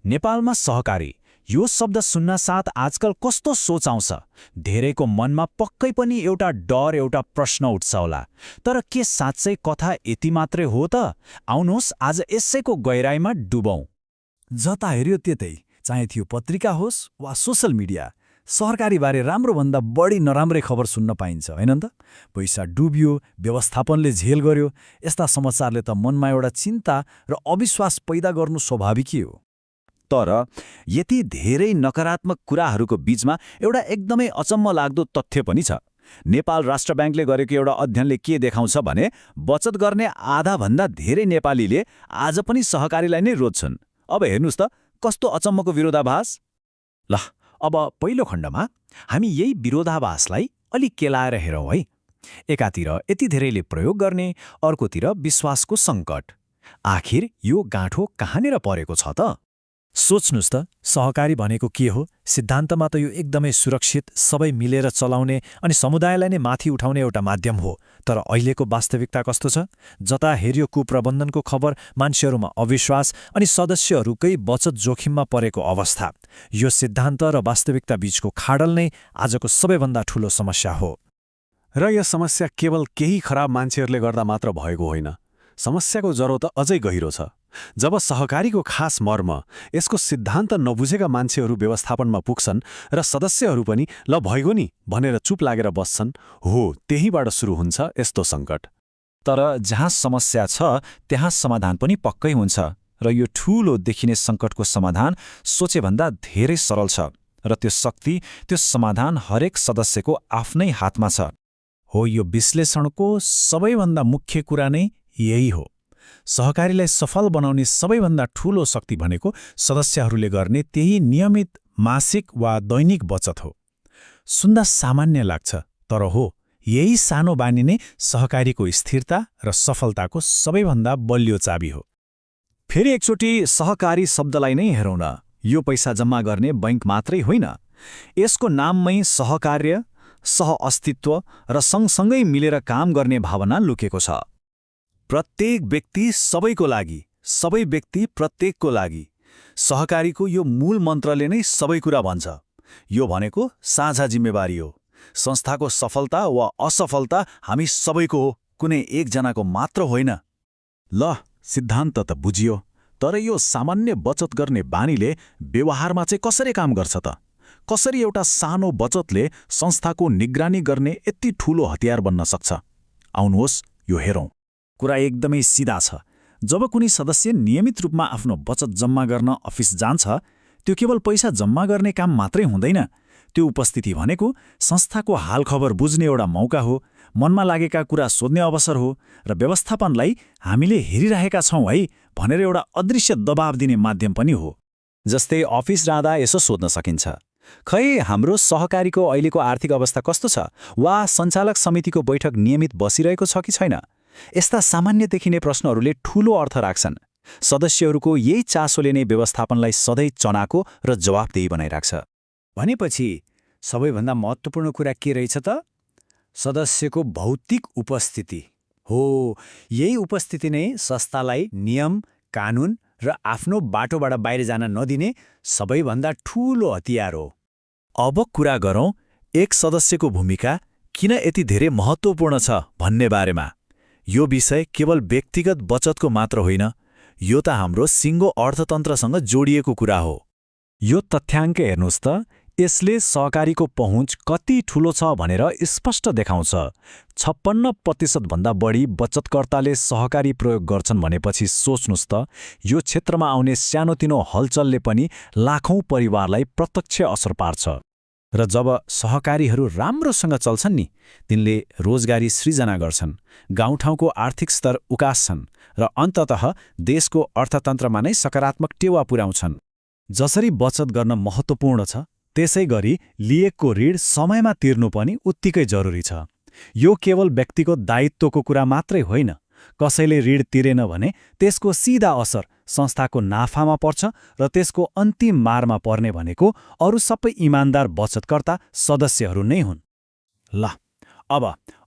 नेपालमा सहकारी यो शब्द सुन्न साथ आजकल कस्तो सोच आउँछ? धेरैको मनमा पक्कै पनि एउटा डर, एउटा प्रश्न उठ्छ होला। तर के साँच्चै कथा यति मात्रै हो त? आउनुहोस् आज यसैको गहिराईमा डुबौं। जता हेऱ्यो त्यतै, चाहे थियो पत्रिका होस् वा सोसल मिडिया, सहकारीबारे राम्रोभन्दा बढी नराम्रै खबर सुन्न पाइन्छ, होइन त? पैसा डुब्यो, व्यवस्थापनले झेल गर्यो, यस्ता समाचारले त मनमा एउटा चिन्ता र अविश्वास पैदा गर्नु स्वाभाविकै हो। तर यति धेरै नकारात्मक कुराहरूको बीचमा एउटा एकदमै अचम्म लाग्दो तथ्य पनि छ। नेपाल राष्ट्र ब्याङ्कले गरेको एउटा अध्ययनले के देखाउँछ भने बचत गर्ने आधाभन्दा धेरै नेपालीले आज पनि सहकारीलाई नै रोज्छन्। अब हेर्नुहोस् त कस्तो अचम्मको विरोधाभास। ल अब पहिलो खण्डमा हामी यही विरोधाभासलाई अलि केलाएर हेरौँ है। एकातिर यति धेरैले प्रयोग गर्ने, अर्कोतिर विश्वासको सङ्कट। आखिर यो गाँठो कहाँनिर परेको छ त? सोच्नुस् त, सहकारी भनेको के हो? सिद्धान्तमा त यो एकदमै सुरक्षित, सबै मिलेर चलाउने अनि समुदायलाई नै माथि उठाउने एउटा माध्यम हो। तर अहिलेको वास्तविकता कस्तो छ? जता हेऱ्यो कुप्रबन्धनको खबर, मान्छेहरूमा अविश्वास अनि सदस्यहरूकै बचत जोखिममा परेको अवस्था। यो सिद्धान्त र वास्तविकता बीचको खाडल नै आजको सबैभन्दा ठूलो समस्या हो। र यो समस्या केवल केही खराब मान्छेहरूले गर्दा मात्र भएको होइन। समस्याको जरो त अझै गहिरो छ। जब सहकारीको खास मर्म, यसको सिद्धान्त नबुझेका मान्छेहरू व्यवस्थापनमा पुग्छन् र सदस्यहरू पनि ल भइगयो नि भनेर चुप लागेर बस्छन्, हो त्यहीबाट सुरु हुन्छ यस्तो सङ्कट। तर जहाँ समस्या छ त्यहाँ समाधान पनि पक्कै हुन्छ। र यो ठूलो देखिने सङ्कटको समाधान सोचेभन्दा धेरै सरल छ। र त्यो शक्ति, त्यो समाधान हरेक सदस्यको आफ्नै हातमा छ। हो, यो विश्लेषणको सबैभन्दा मुख्य कुरा नै यही हो। सहकारीलाई सफल बनाउने सबैभन्दा ठूलो शक्ति भनेको सदस्यहरूले गर्ने त्यही नियमित मासिक वा दैनिक बचत हो। सुन्दा सामान्य लाग्छ, तर हो, यही सानो बानी नै सहकारीको स्थिरता र सफलताको सबैभन्दा बलियो चाबी हो। फेरि एकचोटि सहकारी शब्दलाई नै हेरौँ न। यो पैसा जम्मा गर्ने बैंक मात्रै होइन। यसको नाममै सहकार्य, सहअस्तित्व र सँगसँगै मिलेर काम गर्ने भावना लुकेको छ। प्रत्येक व्यक्ति सबैको लागि, सबै व्यक्ति प्रत्येकको लागि। सहकारीको यो मूल मन्त्रले नै सबै कुरा भन्छ। यो भनेको साझा जिम्मेवारी हो। संस्थाको सफलता वा असफलता हामी सबैको हो, कुनै एकजनाको मात्र होइन। ल, सिद्धान्त त बुझियो, तर यो सामान्य बचत गर्ने बानीले व्यवहारमा चाहिँ कसरी काम गर्छ त? कसरी एउटा सानो बचतले संस्थाको निगरानी गर्ने यति ठूलो हतियार बन्न सक्छ? आउनुहोस् यो हेरौँ। कुरा एकदमै सिधा छ। जब कुनै सदस्य नियमित रूपमा आफ्नो बचत जम्मा गर्न अफिस जान्छ, त्यो केवल पैसा जम्मा गर्ने काम मात्रै हुँदैन। त्यो उपस्थिति भनेको संस्थाको हालखबर बुझ्ने एउटा मौका हो, मनमा लागेका कुरा सोध्ने अवसर हो, र व्यवस्थापनलाई हामीले हेरिरहेका छौँ है भनेर एउटा अदृश्य दबाब दिने माध्यम पनि हो। जस्तै अफिस जाँदा यसो सोध्न सकिन्छ, खै हाम्रो सहकारीको अहिलेको आर्थिक अवस्था कस्तो छ? वा सञ्चालक समितिको बैठक नियमित बसिरहेको छ कि छैन? यस्ता सामान्य देखिने प्रश्नहरूले ठूलो अर्थ राख्छन्। सदस्यहरूको यही चासोले नै व्यवस्थापनलाई सधैँ चनाको र जवाफदेही बनाइराख्छ। भनेपछि सबैभन्दा महत्त्वपूर्ण कुरा के रहेछ त? सदस्यको भौतिक उपस्थिति हो। यही उपस्थिति नै संस्थालाई नियम, कानुन र आफ्नो बाटोबाट बाहिर जान नदिने सबैभन्दा ठूलो हतियार हो। अब कुरा गरौँ एक सदस्यको भूमिका किन यति धेरै महत्त्वपूर्ण छ भन्ने बारेमा। यो विषय केवल व्यक्तिगत बचतको मात्र होइन, यो त हाम्रो सिङ्गो अर्थतन्त्रसँग जोडिएको कुरा हो। यो तथ्याङ्क हेर्नुहोस् त, यसले सहकारीको पहुँच कति ठूलो छ भनेर स्पष्ट देखाउँछ। 56% भन्दा बढी बचतकर्ताले सहकारी प्रयोग गर्छन् भनेपछि सोच्नुहोस् त, यो क्षेत्रमा आउने सानोतिनो हलचलले पनि लाखौं परिवारलाई प्रत्यक्ष असर पार्छ। र जब सहकारीहरू राम्रोसँग चल्छन् नि, तिनले रोजगारी सृजना गर्छन्, गाउँठाउँको आर्थिक स्तर उकास्छन् र अन्ततः देशको अर्थतन्त्रमा नै सकारात्मक टेवा पुर्याउँछन्। जसरी बचत गर्न महत्त्वपूर्ण छ, त्यसै गरी लिएको ऋण समयमा तिर्नु पनि उत्तिकै जरुरी छ। यो केवल व्यक्तिगत दायित्वको कुरा मात्रै होइन। कसैले ऋण तिरेन भने त्यसको सिधा असर संस्थाको नाफामा पर्छ र त्यसको अन्तिम मारमा पर्ने भनेको अरू सबै इमान्दार बचतकर्ता सदस्यहरू नै हुन्। ल, अब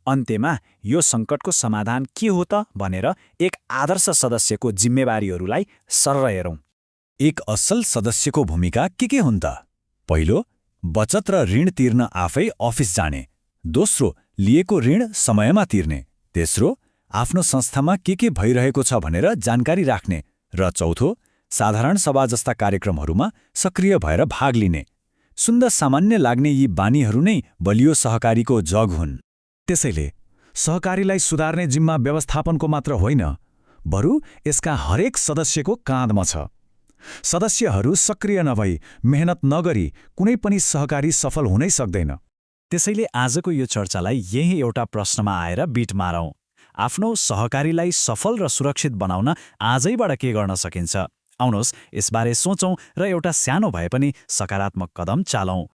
अन्त्यमा यो सङ्कटको समाधान के हो त भनेर एक आदर्श सदस्यको जिम्मेवारीहरूलाई सरर हेरौँ। एक असल सदस्यको भूमिका के हुन् त? पहिलो, बचत र ऋण तिर्न आफै अफिस जाने। दोस्रो, लिएको ऋण समयमा तिर्ने। तेस्रो, आफ्नो संस्थामा के भइरहेको छ भनेर जानकारी राख्ने। र चौथो, साधारण सभा जस्ता कार्यक्रमहरूमा सक्रिय भएर भाग लिने। सुन्दा सामान्य लाग्ने यी बानीहरू नै बलियो सहकारीको जग हुन्। त्यसैले सहकारीलाई सुधार्ने जिम्मा व्यवस्थापनको मात्र होइन, बरु यसका हरेक सदस्यको काँधमा छ। सदस्यहरू सक्रिय नभई, मेहनत नगरी कुनै पनि सहकारी सफल हुनै सक्दैन। त्यसैले आजको यो चर्चालाई यही एउटा प्रश्नमा आएर बिट मारौँ। आफ्नो सहकारीलाई सफल र सुरक्षित बनाउन आजैबाट के गर्न सकिन्छ? आउनुहोस् यसबारे सोचौँ र एउटा सानो भए पनि सकारात्मक कदम चालौँ।